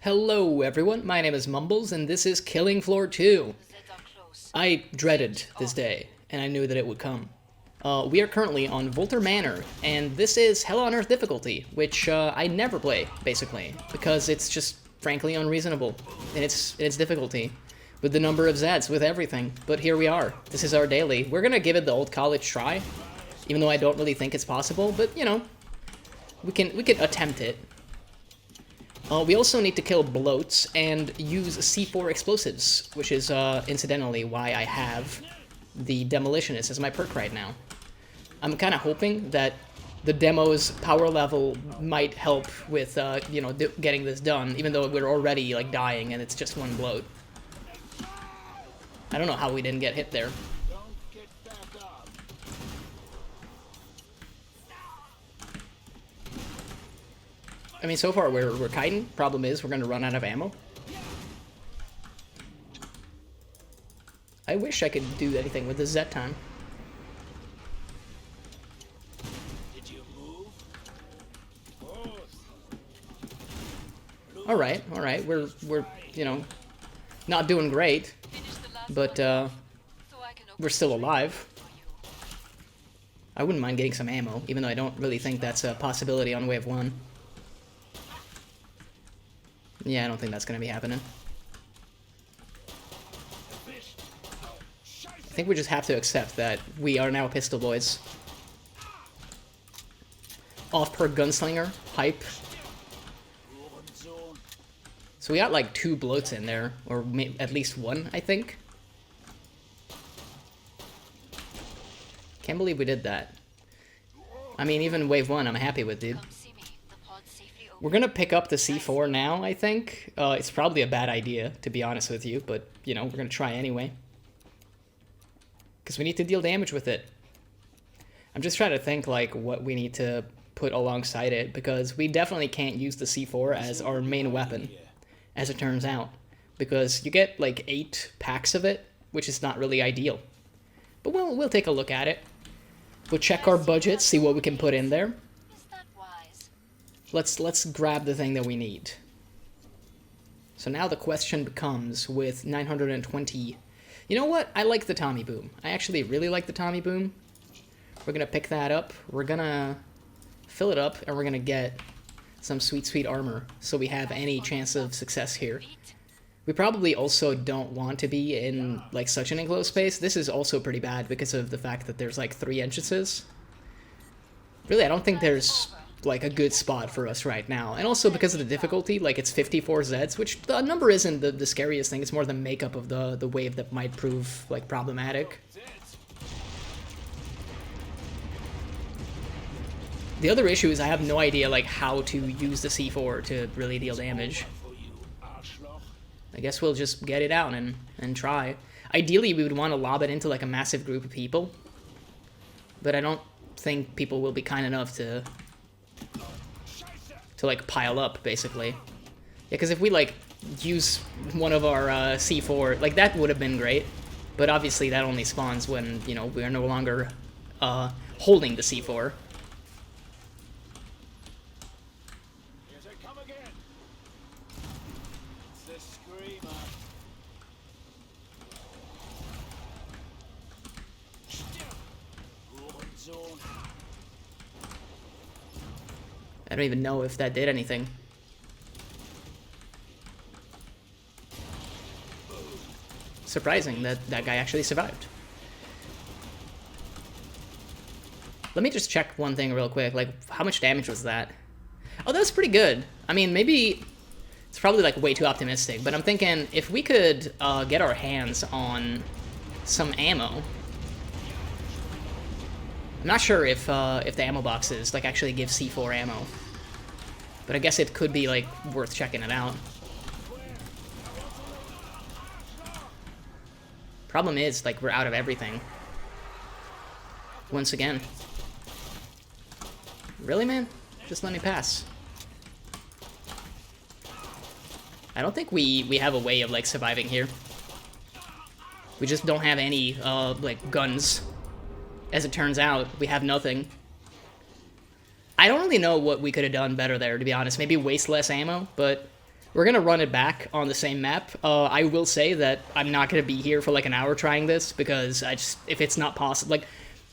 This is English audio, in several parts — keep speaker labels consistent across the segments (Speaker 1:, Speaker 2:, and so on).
Speaker 1: Hello everyone, my name is Mumbles and this is Killing Floor 2. I dreaded this day, and I knew that it would come. We are currently on Volter Manor, and this is Hell on Earth difficulty, which I never play, basically, because it's just frankly unreasonable in its difficulty, with the number of Zeds, with everything. But here we are. This is our daily. We're gonna give it the old college try, even though I don't really think it's possible, but you know, we can attempt it. We also need to kill bloats and use C4 explosives, which is incidentally why I have the Demolitionist as my perk right now. I'm kind of hoping that the demo's power level might help with, you know, getting this done, even though we're already, like, dying and it's just one bloat. I don't know how we didn't get hit there. I mean, so far we're kiting. Problem is, we're gonna run out of ammo. I wish I could do anything with this Zeton. All right. We're you know, not doing great, but we're still alive. I wouldn't mind getting some ammo, even though I don't really think that's a possibility on wave 1. Yeah, I don't think that's gonna be happening. I think we just have to accept that we are now pistol boys. Off per gunslinger, hype. So we got like 2 bloats in there, or at least 1, I think. Can't believe we did that. I mean, even wave 1, I'm happy with, dude. We're gonna pick up the C4 now, I think. It's probably a bad idea, to be honest with you, but, you know, we're gonna try anyway. Because we need to deal damage with it. I'm just trying to think, like, what we need to put alongside it, because we definitely can't use the C4 as our main weapon, as it turns out. Because you get, like, 8 packs of it, which is not really ideal. But we'll take a look at it. We'll check our budget, see what we can put in there. Let's grab the thing that we need. So now the question becomes, with 920... You know what? I like the Tommy Boom. I actually really like the Tommy Boom. We're gonna pick that up. We're gonna fill it up, and we're gonna get some sweet armor, so we have any chance of success here. We probably also don't want to be in, like, such an enclosed space. This is also pretty bad because of the fact that there's, like, 3 entrances. Really, I don't think there's, like, a good spot for us right now. And also because of the difficulty, like, it's 54 Zeds, which the number isn't the scariest thing. It's more the makeup of the wave that might prove, like, problematic. The other issue is I have no idea, like, how to use the C4 to really deal damage. I guess we'll just get it out and try. Ideally, we would want to lob it into, like, a massive group of people. But I don't think people will be kind enough to like, pile up, basically. Yeah, because if we, like, use one of our C4, like, that would have been great. But obviously that only spawns when, you know, we are no longer holding the C4. I don't even know if that did anything. Surprising that that guy actually survived. Let me just check one thing real quick. Like, how much damage was that? Oh, that was pretty good. I mean, maybe it's probably, like, way too optimistic, but I'm thinking if we could get our hands on some ammo. I'm not sure if the ammo boxes, like, actually give C4 ammo. But I guess it could be, like, worth checking it out. Problem is, like, we're out of everything. Once again. Really, man? Just let me pass. I don't think we have a way of, like, surviving here. We just don't have any, like, guns. As it turns out, we have nothing. I don't really know what we could have done better there, to be honest. Maybe waste less ammo, but We're gonna run it back on the same map. I will say that I'm not gonna be here for like an hour trying this, because if it's not possible, like,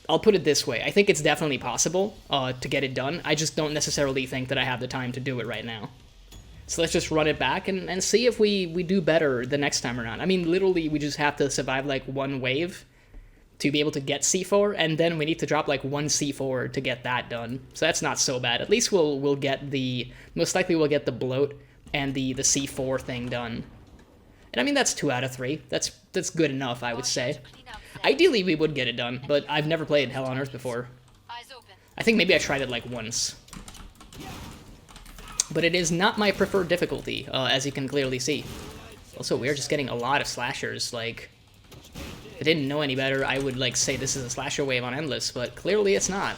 Speaker 1: I'll put it this way. I think it's definitely possible to get it done. I just don't necessarily think that I have the time to do it right now. So let's just run it back and see if we do better the next time around. I mean, literally, we just have to survive like one wave to be able to get C4, and then we need to drop like one C4 to get that done. So that's not so bad. At least we'll get the, most likely we'll get the bloat and the C4 thing done. And I mean, that's 2 out of 3. That's good enough, I would say. Ideally, we would get it done, but I've never played Hell on Earth before. I think maybe I tried it like once. But it is not my preferred difficulty, as you can clearly see. Also, we're just getting a lot of slashers. Like, if I didn't know any better, I would like say this is a slasher wave on Endless, but clearly it's not.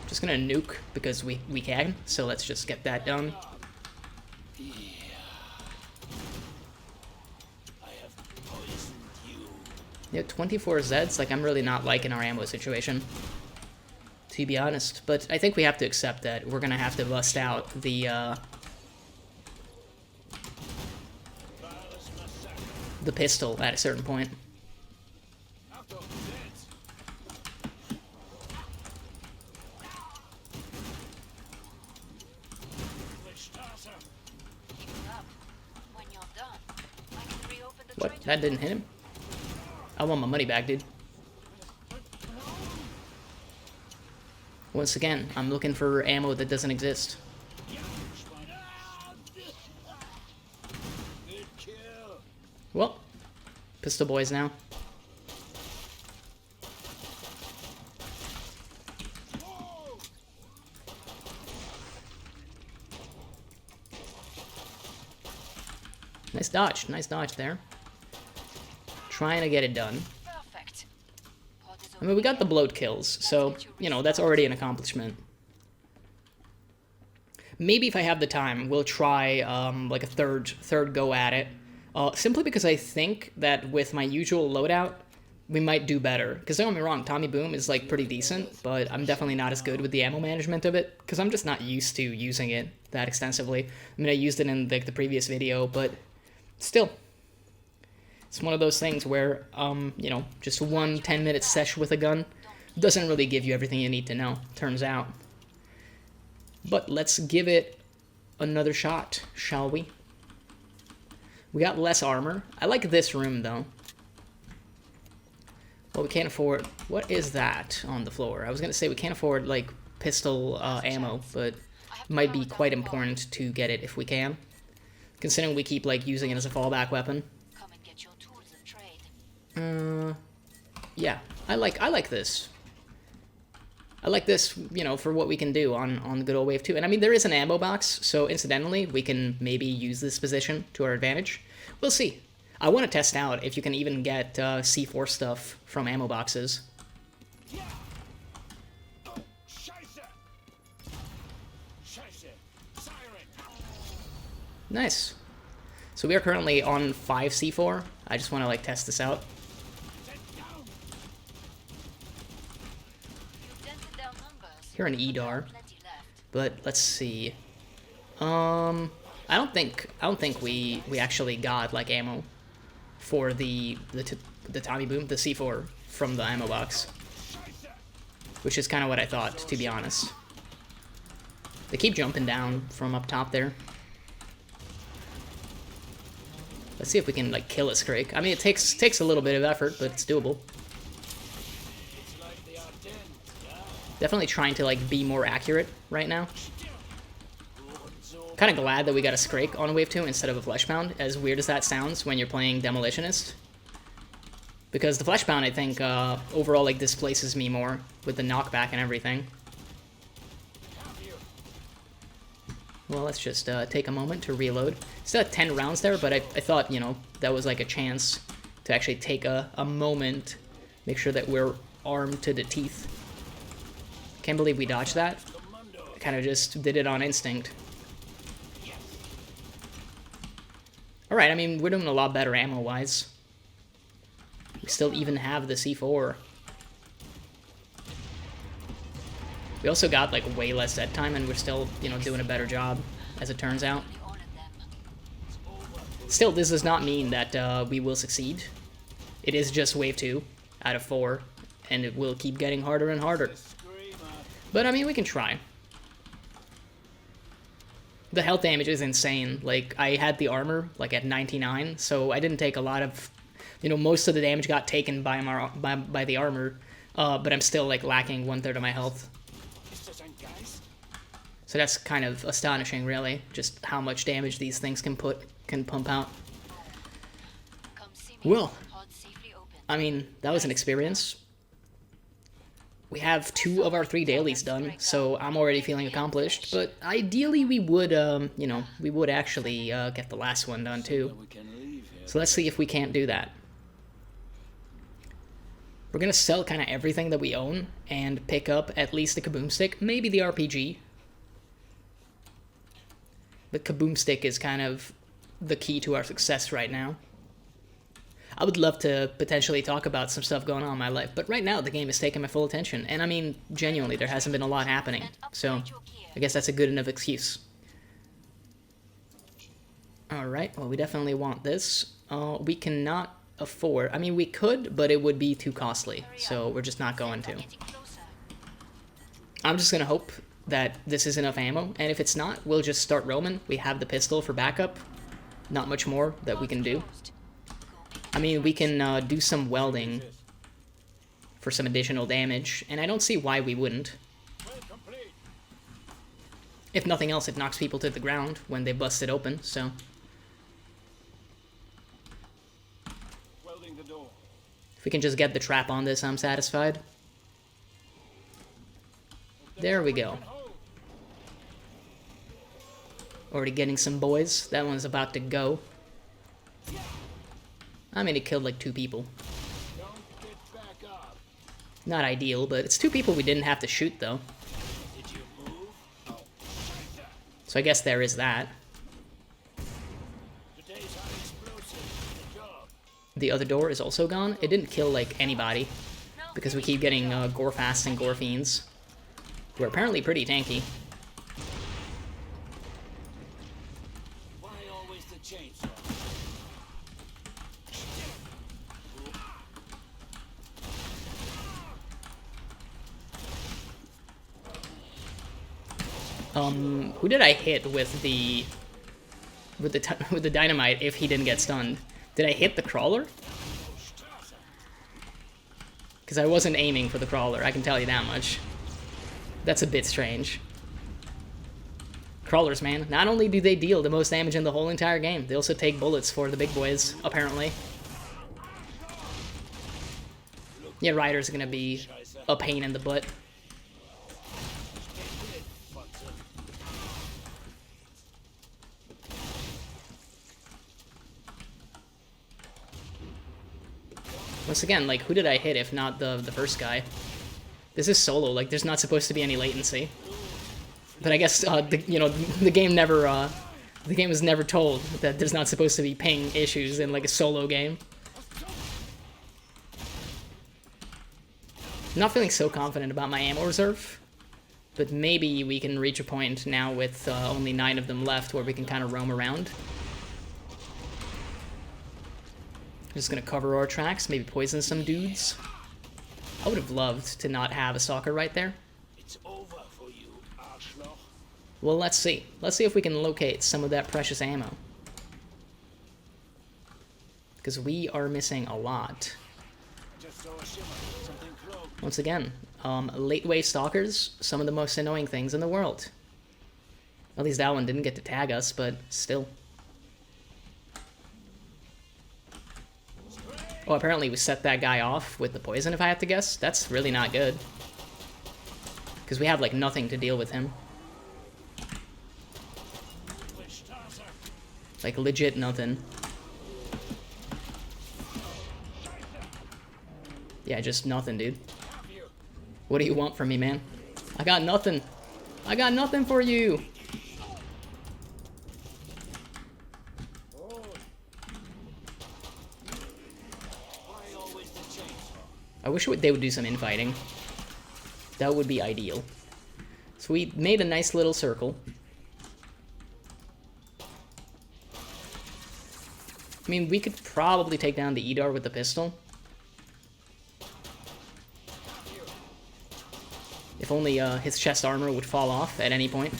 Speaker 1: Just gonna nuke because we can, so let's just get that done. Yeah, 24 Zeds, like, I'm really not liking our ammo situation, to be honest. But I think we have to accept that we're gonna have to bust out the pistol at a certain point. What? That didn't hit him? I want my money back, dude. Once again, I'm looking for ammo that doesn't exist. Well, pistol boys now. Nice dodge there. Trying to get it done. I mean, we got the bloat kills, so, you know, that's already an accomplishment. Maybe if I have the time, we'll try, like a third go at it. Simply because I think that with my usual loadout, we might do better. Because don't get me wrong, Tommy Boom is, like, pretty decent, but I'm definitely not as good with the ammo management of it, because I'm just not used to using it that extensively. I mean, I used it in, like, the previous video, but still. It's one of those things where, you know, just one 10-minute sesh with a gun doesn't really give you everything you need to know, turns out. But let's give it another shot, shall we? We got less armor. I like this room, though. Well, we can't afford... What is that on the floor? I was going to say we can't afford, like, pistol ammo, but it might be quite important to get it if we can. Considering we keep, like, using it as a fallback weapon. Yeah, I like this. I like this, you know, for what we can do on the good old Wave 2. And I mean, there is an ammo box, so incidentally, we can maybe use this position to our advantage. We'll see. I want to test out if you can even get C4 stuff from ammo boxes. Nice. So we are currently on 5 C4. I just want to, like, test this out. Here an EDAR, but let's see. I don't think we actually got, like, ammo for the Tommy Boom, the C4 from the ammo box, which is kind of what I thought, to be honest. They keep jumping down from up top there. Let's see if we can, like, kill a Scrake. I mean, it takes a little bit of effort, but it's doable. Definitely trying to, like, be more accurate right now. Kind of glad that we got a Scrake on Wave 2 instead of a Fleshbound, as weird as that sounds when you're playing Demolitionist. Because the Fleshbound, I think, overall, like, displaces me more with the knockback and everything. Well, let's just take a moment to reload. Still at 10 rounds there, but I thought, you know, that was, like, a chance to actually take a moment, make sure that we're armed to the teeth. Can't believe we dodged that. I kind of just did it on instinct. Alright, I mean, we're doing a lot better ammo-wise. We still even have the C4. We also got, like, way less dead time, and we're still, you know, doing a better job, as it turns out. Still, this does not mean that we will succeed. It is just wave 2 out of 4, and it will keep getting harder and harder. But I mean, we can try. The health damage is insane. Like, I had the armor like at 99, so I didn't take a lot of, you know, most of the damage got taken by the armor, but I'm still like lacking 1/3 of my health. So that's kind of astonishing, really, just how much damage these things can pump out. Well, I mean, that was an experience. We have 2 of our 3 dailies done, so I'm already feeling accomplished, but ideally we would, you know, we would actually get the last one done too. So let's see if we can't do that. We're gonna sell kind of everything that we own and pick up at least the kaboom stick, maybe the RPG. The kaboom stick is kind of the key to our success right now. I would love to potentially talk about some stuff going on in my life, but right now the game is taking my full attention, and I mean, genuinely, there hasn't been a lot happening, so I guess that's a good enough excuse. Alright, well, we definitely want this. We cannot afford, I mean, we could, but it would be too costly, so we're just not going to. I'm just gonna hope that this is enough ammo, and if it's not, we'll just start roaming. We have the pistol for backup. Not much more that we can do. I mean, we can do some welding for some additional damage, and I don't see why we wouldn't. If nothing else, it knocks people to the ground when they bust it open, so... If we can just get the trap on this, I'm satisfied. There we go. Already getting some boys. That one's about to go. I mean, it killed like 2 people. Not ideal, but it's 2 people we didn't have to shoot, though. So I guess there is that. The other door is also gone. It didn't kill, like, anybody, because we keep getting gore fasts and gore fiends, who are apparently pretty tanky. Who did I hit with the dynamite if he didn't get stunned? Did I hit the crawler? Because I wasn't aiming for the crawler, I can tell you that much. That's a bit strange. Crawlers, man. Not only do they deal the most damage in the whole entire game, they also take bullets for the big boys, apparently. Yeah, Ryder's gonna be a pain in the butt. Once again, like, who did I hit if not the first guy? This is solo, like, there's not supposed to be any latency. But I guess, the game was never told that there's not supposed to be ping issues in, like, a solo game. I'm not feeling so confident about my ammo reserve, but maybe we can reach a point now with only 9 of them left where we can kind of roam around. Just gonna cover our tracks, maybe poison some dudes. I would have loved to not have a stalker right there.
Speaker 2: It's over for you, Arschloch.
Speaker 1: Well, let's see. Let's see if we can locate some of that precious ammo. Because we are missing a lot. Once again, late wave stalkers, some of the most annoying things in the world. At least that one didn't get to tag us, but still. Oh, apparently we set that guy off with the poison, if I have to guess. That's really not good. Because we have, like, nothing to deal with him. Like, legit nothing. Yeah, just nothing, dude. What do you want from me, man? I got nothing. I got nothing for you. I wish they would do some infighting. That would be ideal. So we made a nice little circle. I mean, we could probably take down the Edar with the pistol. If only his chest armor would fall off at any point.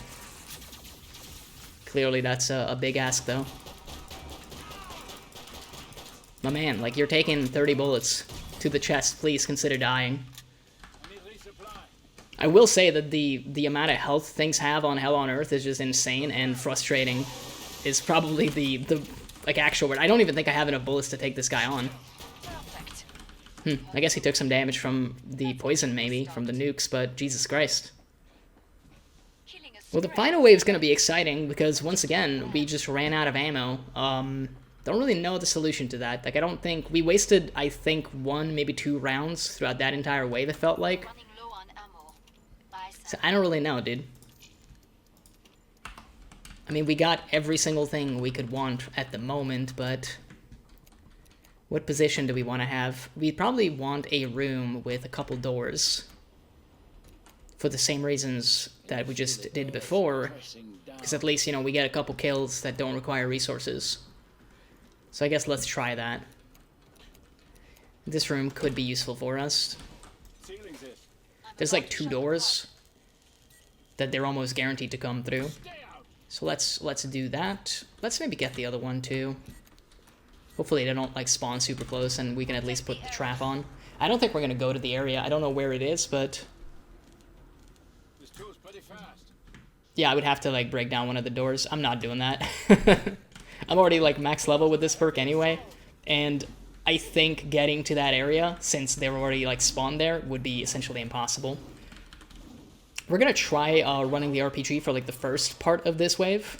Speaker 1: Clearly that's a big ask, though. My man, like, you're taking 30 bullets to the chest. Please consider dying. I will say that the amount of health things have on Hell on Earth is just insane, and frustrating is probably the like, actual word. I don't even think I have enough bullets to take this guy on. I guess he took some damage from the poison, maybe, from the nukes, but Jesus Christ. Well, the final wave is going to be exciting, because once again, we just ran out of ammo. Don't really know the solution to that. Like, I don't think... We wasted, I think, 1, maybe 2 rounds throughout that entire wave, it felt like. So I don't really know, dude. I mean, we got every single thing we could want at the moment, but... What position do we want to have? We probably want a room with a couple doors. For the same reasons that we just did before. Because at least, you know, we get a couple kills that don't require resources. So I guess let's try that. This room could be useful for us. There's like 2 doors that they're almost guaranteed to come through. So let's do that. Let's maybe get the other one too. Hopefully they don't like spawn super close and we can at least put the trap on. I don't think we're gonna go to the area. I don't know where it is, but yeah, I would have to like break down one of the doors. I'm not doing that. I'm already like max level with this perk anyway, and I think getting to that area, since they're already like spawned there, would be essentially impossible. We're gonna try running the RPG for like the first part of this wave,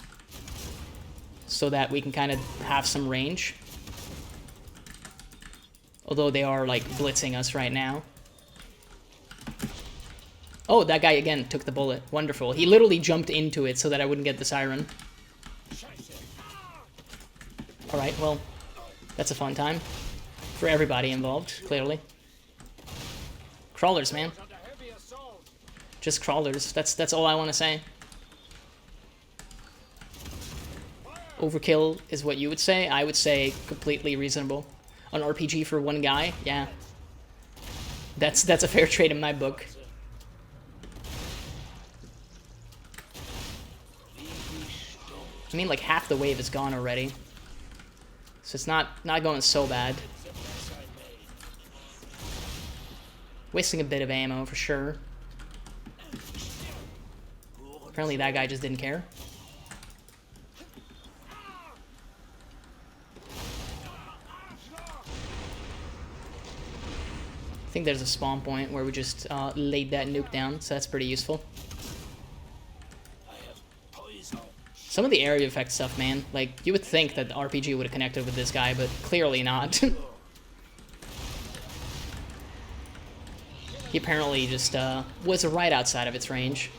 Speaker 1: so that we can kind of have some range. Although they are like blitzing us right now. Oh, that guy again took the bullet. Wonderful. He literally jumped into it so that I wouldn't get the siren. Alright, well, that's a fun time. For everybody involved, clearly. Crawlers, man. Just crawlers. That's all I want to say. Overkill is what you would say. I would say completely reasonable. An RPG for one guy? Yeah. That's a fair trade in my book. I mean, like, half the wave is gone already. So it's not going so bad. Wasting a bit of ammo, for sure. Apparently that guy just didn't care. I think there's a spawn point where we just laid that nuke down, so that's pretty useful. Some of the area effect stuff, man, like, you would think that the RPG would have connected with this guy, but clearly not. He apparently just was right outside of its range.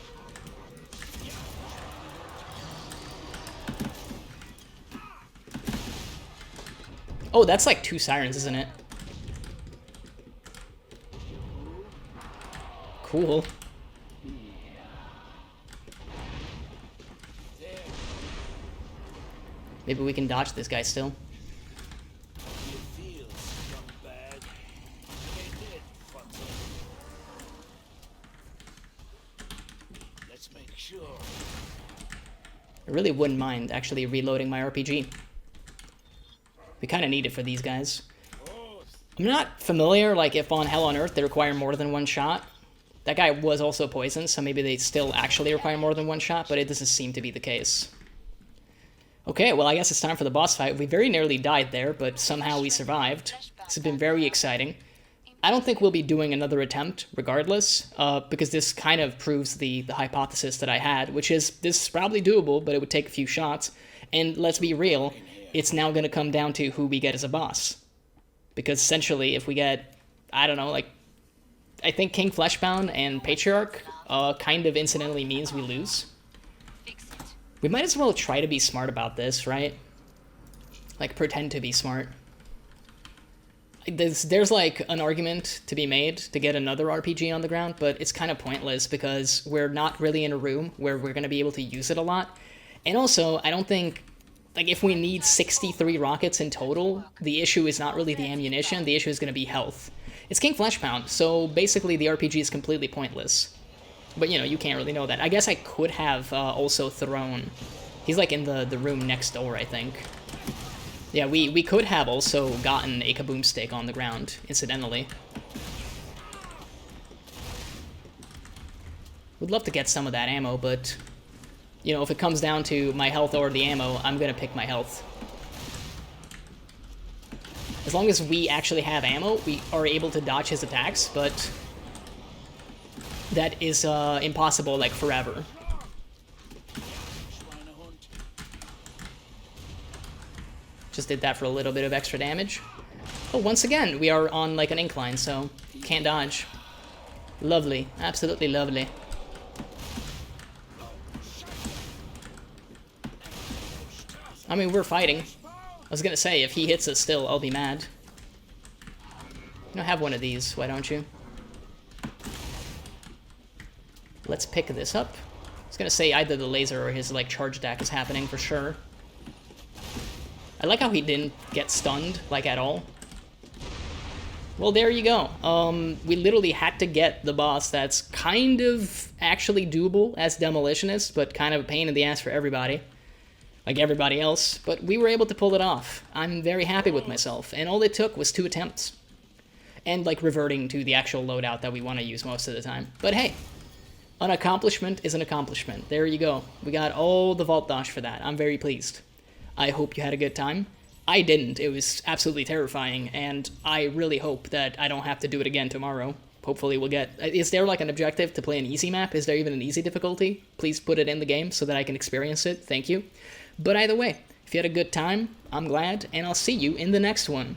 Speaker 1: Oh, that's like 2 sirens, isn't it? Cool. Maybe we can dodge this guy still. I really wouldn't mind actually reloading my RPG. We kind of need it for these guys. I'm not familiar, like, if on Hell on Earth they require more than 1 shot. That guy was also poisoned, so maybe they still actually require more than 1 shot, but it doesn't seem to be the case. Okay, well, I guess it's time for the boss fight. We very nearly died there, but somehow we survived. This has been very exciting. I don't think we'll be doing another attempt, regardless, because this kind of proves the hypothesis that I had, which is, this is probably doable, but it would take a few shots. And let's be real, it's now going to come down to who we get as a boss. Because essentially, if we get, I don't know, like, I think King Fleshbound and Patriarch kind of incidentally means we lose. We might as well try to be smart about this, right? Like, pretend to be smart. There's like an argument to be made to get another RPG on the ground, but it's kind of pointless because we're not really in a room where we're going to be able to use it a lot. And also, I don't think like, if we need 63 rockets in total, the issue is not really the ammunition, the issue is going to be health. It's King Fleshpound, so basically the RPG is completely pointless. But, you know, you can't really know that. I guess I could have also thrown... He's, like, in the room next door, I think. Yeah, we could have also gotten a kaboom stick on the ground, incidentally. Would love to get some of that ammo, but... You know, if it comes down to my health or the ammo, I'm gonna pick my health. As long as we actually have ammo, we are able to dodge his attacks, but... That is impossible, like, forever. Just did that for a little bit of extra damage. Oh, once again, we are on, like, an incline, so can't dodge. Lovely. Absolutely lovely. I mean, we're fighting. I was gonna say, if he hits us still, I'll be mad. You know, have one of these, why don't you? Let's pick this up. I was gonna say either the laser or his, like, charge attack is happening for sure. I like how he didn't get stunned, like, at all. Well, there you go. We literally had to get the boss that's kind of actually doable as Demolitionist, but kind of a pain in the ass for everybody. Like everybody else, but we were able to pull it off. I'm very happy with myself, and all it took was 2 attempts. And, like, reverting to the actual loadout that we want to use most of the time. But hey, an accomplishment is an accomplishment. There you go. We got all the Vault Dodge for that. I'm very pleased. I hope you had a good time. I didn't. It was absolutely terrifying, and I really hope that I don't have to do it again tomorrow. Hopefully we'll get... Is there, like, an objective to play an easy map? Is there even an easy difficulty? Please put it in the game so that I can experience it. Thank you. But either way, if you had a good time, I'm glad, and I'll see you in the next one.